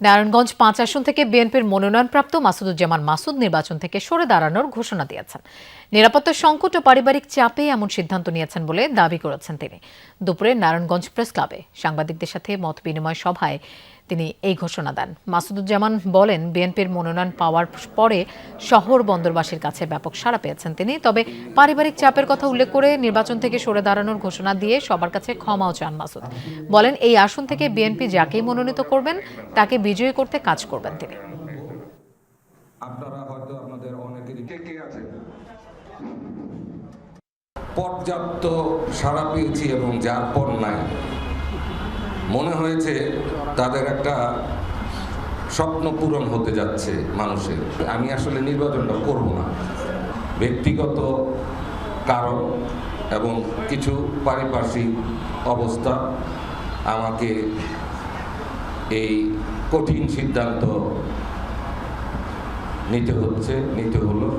নারায়ণগঞ্জ ৫ আসন থেকে বিএনপির মনোনয়নপ্রাপ্ত মাসুদুজ্জামান মাসুদ নির্বাচন থেকে সরে দাঁড়ানোর ঘোষণা দিয়েছেন। নিরাপত্তা সংকট ও পারিবারিক চাপে এমন সিদ্ধান্ত নিয়েছেন বলে দাবি করেছেন তিনি। দুপুরে নারায়ণগঞ্জ প্রেস ক্লাবে সাংবাদিকদের সাথে মত বিনিময় সভায় তিনি এই ঘোষণা দেন। মাসুদুজ্জামান বলেন, বিএনপির মনোনয়ন পাওয়ার পরে শহর বন্দরবাসীর কাছে ব্যাপক সাড়া পেয়েছেন তিনি। তবে পারিবারিক চাপের কথা উল্লেখ করে নির্বাচন থেকে সরে দাঁড়ানোর ঘোষণা দিয়ে সবার কাছে ক্ষমাও চান মাসুদ। বলেন, এই আসন থেকে বিএনপি যাকেই মনোনীত করবেন তাকে বিজয়ী করতে কাজ করবেন তিনি। আপনারা হয়তো আপনাদের অনেকেরই কে আছে পর্যাপ্ত সাড়া পেয়েছি এবং যার পর নাই মনে হয়েছে তাদের একটা স্বপ্ন পূরণ হতে যাচ্ছে মানুষের। আমি আসলে নির্বাচনটা করব না, ব্যক্তিগত কারণ এবং কিছু পারিপার্শ্বিক অবস্থা আমাকে এই কঠিন সিদ্ধান্ত নিতে হলো।